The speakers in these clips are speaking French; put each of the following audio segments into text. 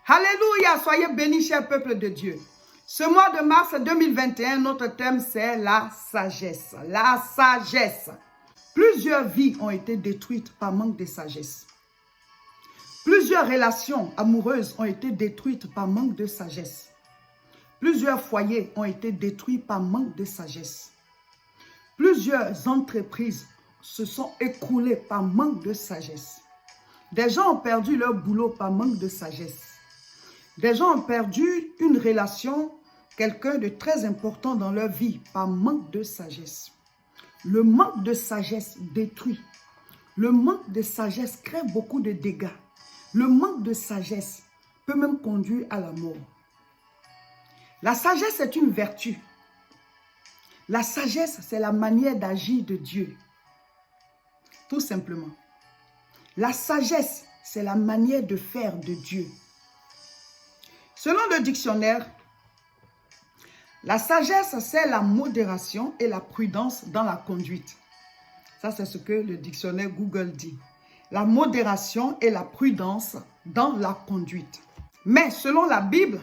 Alléluia, soyez bénis, cher peuple de Dieu. Ce mois de mars 2021, notre thème, c'est la sagesse. La sagesse. Plusieurs vies ont été détruites par manque de sagesse. Plusieurs relations amoureuses ont été détruites par manque de sagesse. Plusieurs foyers ont été détruits par manque de sagesse. Plusieurs entreprises se sont écroulées par manque de sagesse. Des gens ont perdu leur boulot par manque de sagesse. Des gens ont perdu une relation, quelqu'un de très important dans leur vie par manque de sagesse. Le manque de sagesse détruit. Le manque de sagesse crée beaucoup de dégâts. Le manque de sagesse peut même conduire à la mort. La sagesse est une vertu. La sagesse, c'est la manière d'agir de Dieu. Tout simplement. La sagesse, c'est la manière de faire de Dieu. Selon le dictionnaire, la sagesse, c'est la modération et la prudence dans la conduite. Ça, c'est ce que le dictionnaire Google dit. La modération et la prudence dans la conduite. Mais selon la Bible,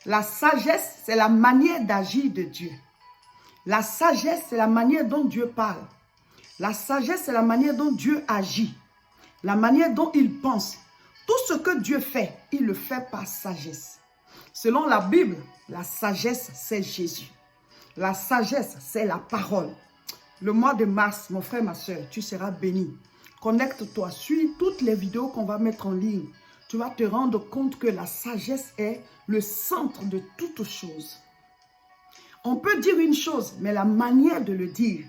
la sagesse, c'est la manière d'agir de Dieu. La sagesse, c'est la manière dont Dieu parle. La sagesse, c'est la manière dont Dieu agit. La manière dont il pense. Tout ce que Dieu fait, il le fait par sagesse. Selon la Bible, la sagesse, c'est Jésus. La sagesse, c'est la parole. Le mois de mars, mon frère, ma soeur, tu seras béni. Connecte-toi, suis toutes les vidéos qu'on va mettre en ligne. Tu vas te rendre compte que la sagesse est le centre de toute chose. On peut dire une chose, mais la manière de le dire,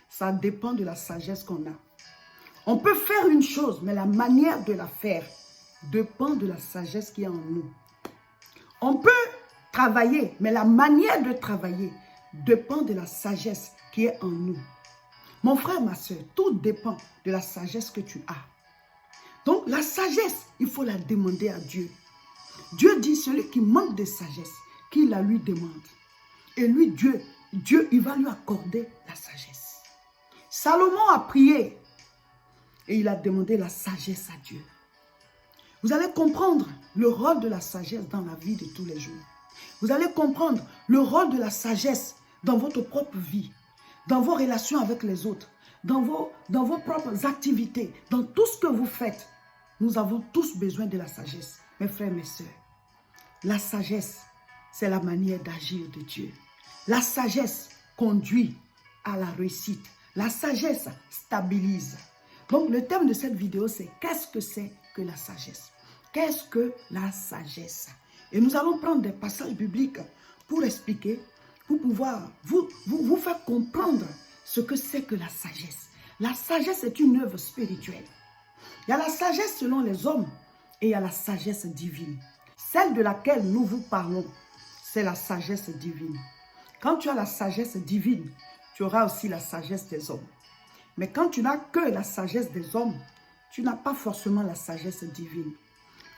ça dépend de la sagesse qu'on a. On peut faire une chose, mais la manière de la faire dépend de la sagesse qui est en nous. On peut travailler, mais la manière de travailler dépend de la sagesse qui est en nous. Mon frère, ma soeur, tout dépend de la sagesse que tu as. Donc, la sagesse, il faut la demander à Dieu. Dieu dit, celui qui manque de sagesse, qu'il la lui demande. Et lui, Dieu, il va lui accorder la sagesse. Salomon a prié et il a demandé la sagesse à Dieu. Vous allez comprendre le rôle de la sagesse dans la vie de tous les jours. Vous allez comprendre le rôle de la sagesse dans votre propre vie, dans vos relations avec les autres, dans vos propres activités, dans tout ce que vous faites. Nous avons tous besoin de la sagesse, mes frères, mes sœurs. La sagesse, c'est la manière d'agir de Dieu. La sagesse conduit à la réussite. La sagesse stabilise. Donc, le thème de cette vidéo, c'est qu'est-ce que c'est que la sagesse? Qu'est-ce que la sagesse? Et nous allons prendre des passages bibliques pour expliquer, pour pouvoir vous faire comprendre ce que c'est que la sagesse. La sagesse est une œuvre spirituelle. Il y a la sagesse selon les hommes et il y a la sagesse divine. Celle de laquelle nous vous parlons, c'est la sagesse divine. Quand tu as la sagesse divine, tu auras aussi la sagesse des hommes. Mais quand tu n'as que la sagesse des hommes, tu n'as pas forcément la sagesse divine.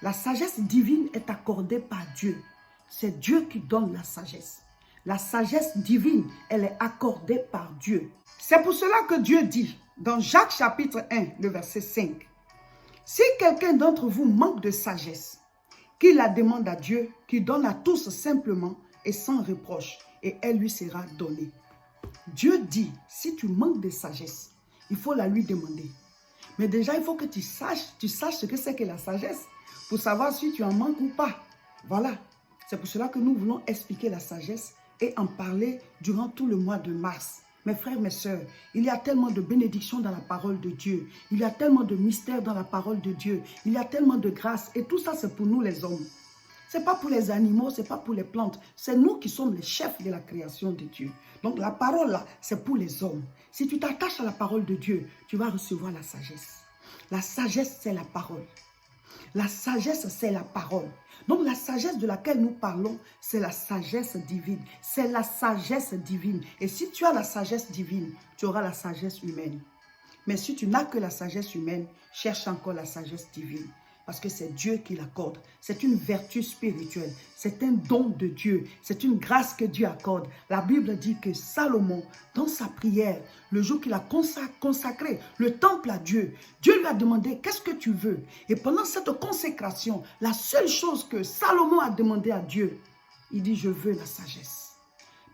La sagesse divine est accordée par Dieu. C'est Dieu qui donne la sagesse. La sagesse divine, elle est accordée par Dieu. C'est pour cela que Dieu dit, dans Jacques chapitre 1, le verset 5, « Si quelqu'un d'entre vous manque de sagesse, qu'il la demande à Dieu, qui donne à tous simplement et sans reproche, et elle lui sera donnée. » Dieu dit, si tu manques de sagesse, il faut la lui demander. Mais déjà, il faut que tu saches ce que c'est que la sagesse pour savoir si tu en manques ou pas. Voilà. C'est pour cela que nous voulons expliquer la sagesse et en parler durant tout le mois de mars. Mes frères, mes sœurs, il y a tellement de bénédictions dans la parole de Dieu. Il y a tellement de mystères dans la parole de Dieu. Il y a tellement de grâce. Et tout ça, c'est pour nous les hommes. Ce n'est pas pour les animaux, ce n'est pas pour les plantes. C'est nous qui sommes les chefs de la création de Dieu. Donc la parole là, c'est pour les hommes. Si tu t'attaches à la parole de Dieu, tu vas recevoir la sagesse. La sagesse, c'est la parole. La sagesse, c'est la parole. Donc la sagesse de laquelle nous parlons, c'est la sagesse divine. C'est la sagesse divine. Et si tu as la sagesse divine, tu auras la sagesse humaine. Mais si tu n'as que la sagesse humaine, cherche encore la sagesse divine. parce que c'est Dieu qui l'accorde. C'est une vertu spirituelle, c'est un don de Dieu, c'est une grâce que Dieu accorde. La Bible dit que Salomon, dans sa prière, le jour qu'il a consacré le temple à Dieu, Dieu lui a demandé, qu'est-ce que tu veux? Et pendant cette consécration, la seule chose que Salomon a demandé à Dieu, il dit, je veux la sagesse.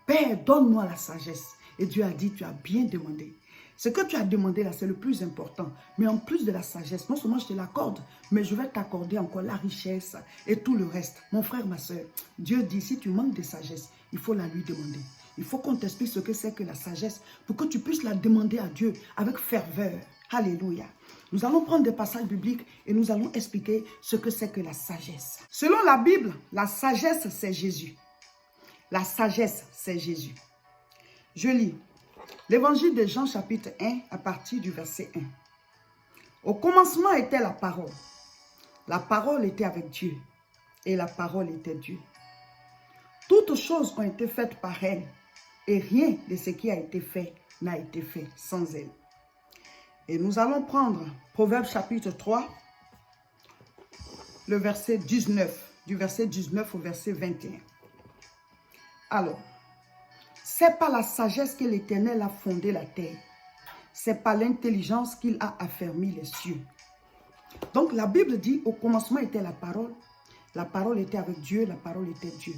Père, donne-moi la sagesse. Et Dieu a dit, tu as bien demandé. Ce que tu as demandé là, c'est le plus important. Mais en plus de la sagesse, non seulement je te l'accorde, mais je vais t'accorder encore la richesse et tout le reste. Mon frère, ma soeur, Dieu dit, si tu manques de sagesse, il faut la lui demander. Il faut qu'on t'explique ce que c'est que la sagesse pour que tu puisses la demander à Dieu avec ferveur. Alléluia. Nous allons prendre des passages bibliques et nous allons expliquer ce que c'est que la sagesse. Selon la Bible, la sagesse, c'est Jésus. La sagesse, c'est Jésus. Je lis. L'évangile de Jean chapitre 1 à partir du verset 1. Au commencement était la parole. La parole était avec Dieu et la parole était Dieu. Toutes choses ont été faites par elle et rien de ce qui a été fait n'a été fait sans elle. Et nous allons prendre Proverbe chapitre 3, le verset 19, du verset 19 au verset 21. Alors, c'est par la sagesse que l'Éternel a fondé la terre. C'est par l'intelligence qu'il a affermi les cieux. Donc la Bible dit, au commencement était la parole était avec Dieu, la parole était Dieu.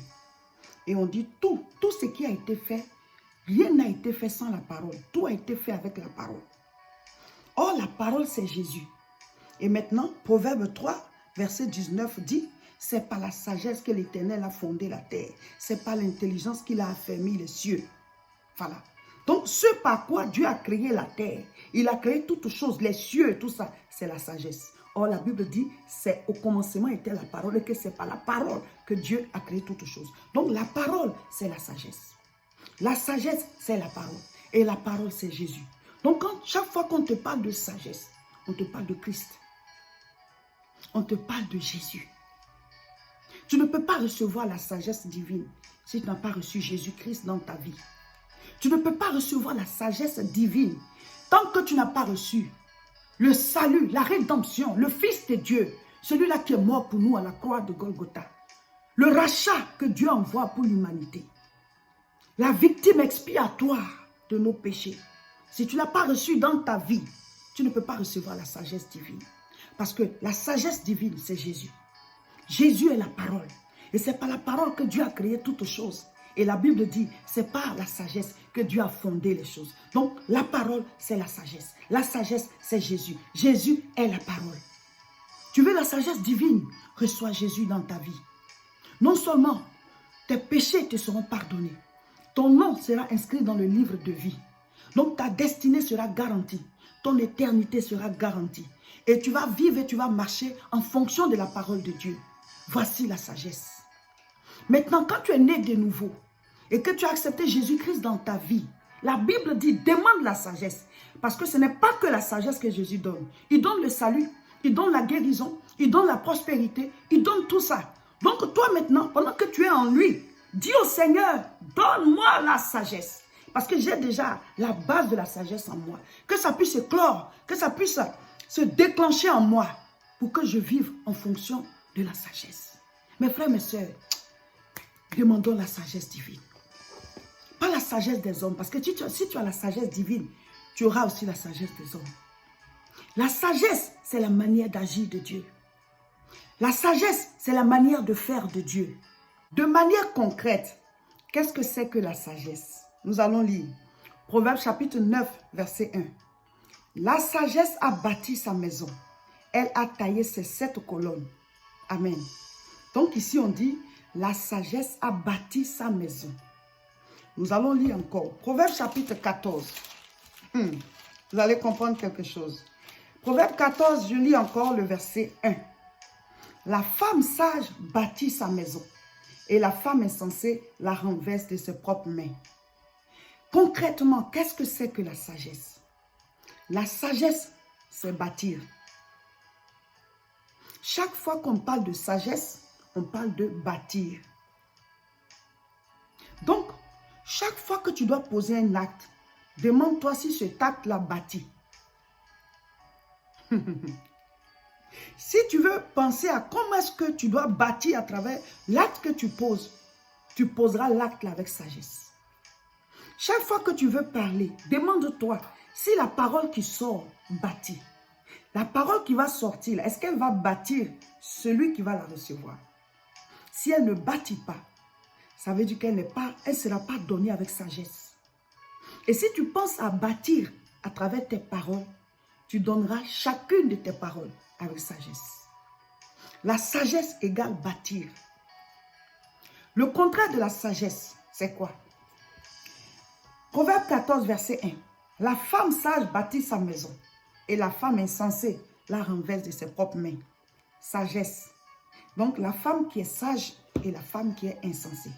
Et on dit tout ce qui a été fait, rien n'a été fait sans la parole. Tout a été fait avec la parole. Or, la parole, c'est Jésus. Et maintenant, Proverbe 3, verset 19 dit, c'est par la sagesse que l'Éternel a fondé la terre. C'est par l'intelligence qu'il a affermi les cieux. Voilà. Donc, ce par quoi Dieu a créé la terre, il a créé toutes choses, les cieux et tout ça, c'est la sagesse. Or, la Bible dit, c'est au commencement était la parole et que c'est par la parole que Dieu a créé toutes choses. Donc, la parole, c'est la sagesse. La sagesse, c'est la parole. Et la parole, c'est Jésus. Donc, chaque fois qu'on te parle de sagesse, on te parle de Christ. On te parle de Jésus. Tu ne peux pas recevoir la sagesse divine si tu n'as pas reçu Jésus-Christ dans ta vie. Tu ne peux pas recevoir la sagesse divine tant que tu n'as pas reçu le salut, la rédemption, le Fils de Dieu, celui-là qui est mort pour nous à la croix de Golgotha. Le rachat que Dieu envoie pour l'humanité. La victime expiatoire de nos péchés. Si tu ne l'as pas reçu dans ta vie, tu ne peux pas recevoir la sagesse divine. Parce que la sagesse divine, c'est Jésus. Jésus est la parole. Et c'est par la parole que Dieu a créé toutes choses. Et la Bible dit, c'est par la sagesse que Dieu a fondé les choses. Donc, la parole, c'est la sagesse. La sagesse, c'est Jésus. Jésus est la parole. Tu veux la sagesse divine? Reçois Jésus dans ta vie. Non seulement tes péchés te seront pardonnés, ton nom sera inscrit dans le livre de vie. Donc, ta destinée sera garantie. Ton éternité sera garantie. Et tu vas vivre et tu vas marcher en fonction de la parole de Dieu. Voici la sagesse. Maintenant, quand tu es né de nouveau et que tu as accepté Jésus-Christ dans ta vie, la Bible dit, demande la sagesse. Parce que ce n'est pas que la sagesse que Jésus donne. Il donne le salut, il donne la guérison, il donne la prospérité, il donne tout ça. Donc toi maintenant, pendant que tu es en lui, dis au Seigneur, donne-moi la sagesse. Parce que j'ai déjà la base de la sagesse en moi. Que ça puisse éclore, que ça puisse se déclencher en moi pour que je vive en fonction de la sagesse. Mes frères, mes sœurs, demandons la sagesse divine. Pas la sagesse des hommes, parce que si tu as la sagesse divine, tu auras aussi la sagesse des hommes. La sagesse, c'est la manière d'agir de Dieu. La sagesse, c'est la manière de faire de Dieu. De manière concrète, qu'est-ce que c'est que la sagesse? Nous allons lire Proverbe chapitre 9, verset 1. La sagesse a bâti sa maison. Elle a taillé ses 7 colonnes. Amen. Donc ici on dit, la sagesse a bâti sa maison. Nous allons lire encore. Proverbe chapitre 14. Vous allez comprendre quelque chose. Proverbe 14, je lis encore le verset 1. La femme sage bâtit sa maison et la femme insensée la renverse de ses propres mains. Concrètement, qu'est-ce que c'est que la sagesse? La sagesse, c'est bâtir. Chaque fois qu'on parle de sagesse, on parle de bâtir. Donc, chaque fois que tu dois poser un acte, demande-toi si cet acte l'a bâti. Si tu veux penser à comment est-ce que tu dois bâtir à travers l'acte que tu poses, tu poseras l'acte avec sagesse. Chaque fois que tu veux parler, demande-toi si la parole qui sort bâtit. La parole qui va sortir, est-ce qu'elle va bâtir celui qui va la recevoir? Si elle ne bâtit pas, ça veut dire qu'elle ne sera pas donnée avec sagesse. Et si tu penses à bâtir à travers tes paroles, tu donneras chacune de tes paroles avec sagesse. La sagesse égale bâtir. Le contraire de la sagesse, c'est quoi? Proverbe 14, verset 1. La femme sage bâtit sa maison et la femme insensée la renverse de ses propres mains. Sagesse. Donc la femme qui est sage et la femme qui est insensée.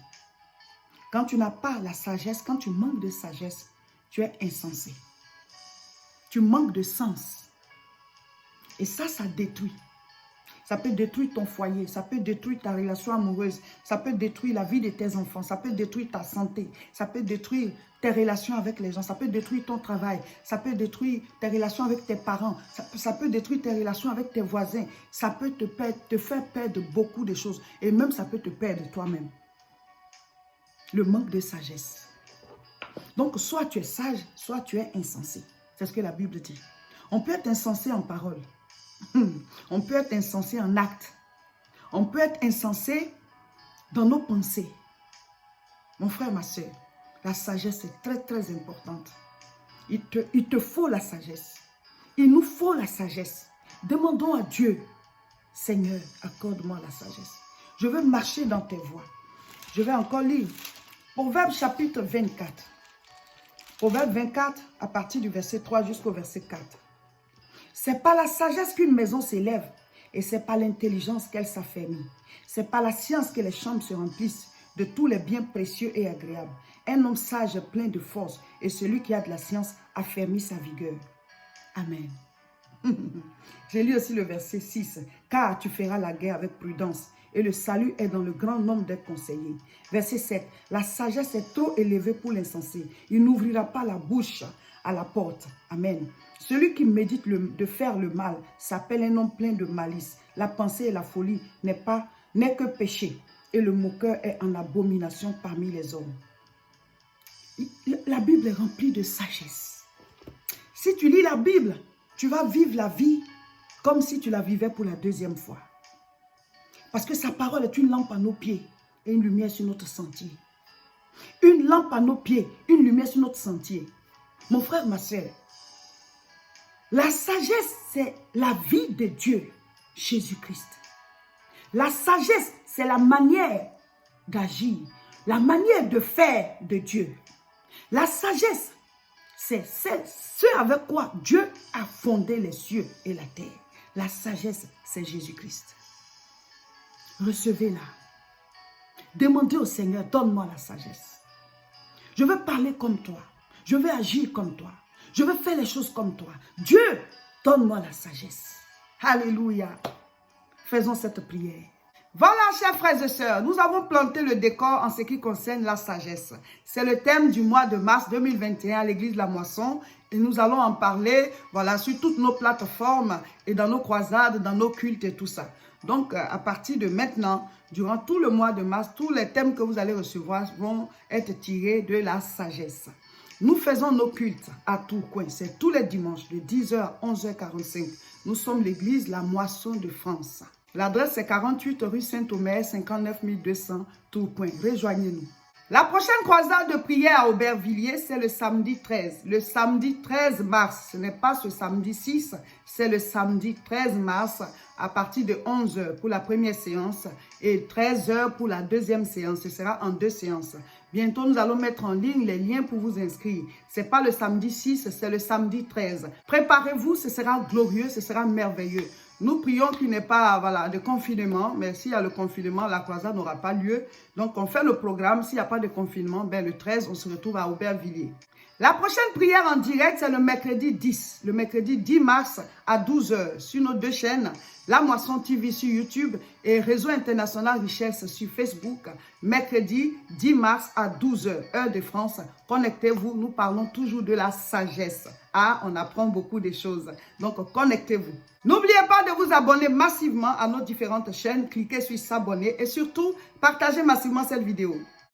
Quand tu n'as pas la sagesse, quand tu manques de sagesse, tu es insensé. Tu manques de sens. Et ça détruit. Ça peut détruire ton foyer, ça peut détruire ta relation amoureuse, ça peut détruire la vie de tes enfants, ça peut détruire ta santé, ça peut détruire tes relations avec les gens, ça peut détruire ton travail, ça peut détruire tes relations avec tes parents, ça peut détruire tes relations avec tes voisins, ça peut te faire perdre beaucoup de choses et même ça peut te perdre toi-même. Le manque de sagesse. Donc, soit tu es sage, soit tu es insensé. C'est ce que la Bible dit. On peut être insensé en parole. On peut être insensé en acte. On peut être insensé dans nos pensées. Mon frère, ma soeur, la sagesse est très, très importante. Il te faut la sagesse. Il nous faut la sagesse. Demandons à Dieu, Seigneur, accorde-moi la sagesse. Je veux marcher dans tes voies. Je vais encore lire Proverbe chapitre 24. Proverbe 24, à partir du verset 3 jusqu'au verset 4. C'est par la sagesse qu'une maison s'élève et c'est par l'intelligence qu'elle s'affermit. C'est par la science que les chambres se remplissent de tous les biens précieux et agréables. Un homme sage est plein de force et celui qui a de la science affermit sa vigueur. Amen. J'ai lu aussi le verset 6. Car tu feras la guerre avec prudence et le salut est dans le grand nombre des conseillers. Verset 7. La sagesse est trop élevée pour l'insensé. Il n'ouvrira pas la bouche à la porte. Amen. Celui qui médite de faire le mal s'appelle un homme plein de malice. La pensée et la folie n'est que péché. Et le moqueur est en abomination parmi les hommes. La Bible est remplie de sagesse. Si tu lis la Bible, tu vas vivre la vie comme si tu la vivais pour la deuxième fois. Parce que sa parole est une lampe à nos pieds et une lumière sur notre sentier. Une lampe à nos pieds, une lumière sur notre sentier. Mon frère, ma soeur, la sagesse, c'est la vie de Dieu, Jésus-Christ. La sagesse, c'est la manière d'agir, la manière de faire de Dieu. La sagesse, c'est ce avec quoi Dieu a fondé les cieux et la terre. La sagesse, c'est Jésus-Christ. Recevez-la. Demandez au Seigneur, donne-moi la sagesse. Je veux parler comme toi. Je veux agir comme toi. Je veux faire les choses comme toi. Dieu, donne-moi la sagesse. Alléluia. Faisons cette prière. Voilà, chers frères et sœurs, nous avons planté le décor en ce qui concerne la sagesse. C'est le thème du mois de mars 2021 à l'église de la Moisson. Et nous allons en parler, voilà, sur toutes nos plateformes et dans nos croisades, dans nos cultes et tout ça. Donc, à partir de maintenant, durant tout le mois de mars, tous les thèmes que vous allez recevoir vont être tirés de la sagesse. Nous faisons nos cultes à Tourcoing, c'est tous les dimanches de 10h à 11h45. Nous sommes l'église La Moisson de France. L'adresse est 48 rue Saint-Omer, 59 200 Tourcoing. Rejoignez-nous. La prochaine croisade de prière à Aubervilliers, c'est le samedi 13. Le samedi 13 mars, ce n'est pas ce samedi 6, c'est le samedi 13 mars à partir de 11h pour la première séance et 13h pour la deuxième séance. Ce sera en 2 séances. Bientôt, nous allons mettre en ligne les liens pour vous inscrire. Ce n'est pas le samedi 6, c'est le samedi 13. Préparez-vous, ce sera glorieux, ce sera merveilleux. Nous prions qu'il n'y ait pas de confinement, mais s'il y a le confinement, la croisade n'aura pas lieu. Donc, on fait le programme. S'il n'y a pas de confinement, le 13, on se retrouve à Aubervilliers. La prochaine prière en direct, c'est le mercredi 10. Le mercredi 10 mars à 12 h sur nos deux chaînes, La Moisson TV sur YouTube et Réseau International Richesse sur Facebook. Mercredi 10 mars à 12 h, heure de France. Connectez-vous, nous parlons toujours de la sagesse. Ah, on apprend beaucoup de choses. Donc, connectez-vous. N'oubliez pas de vous abonner massivement à nos différentes chaînes. Cliquez sur s'abonner et surtout, partagez massivement cette vidéo.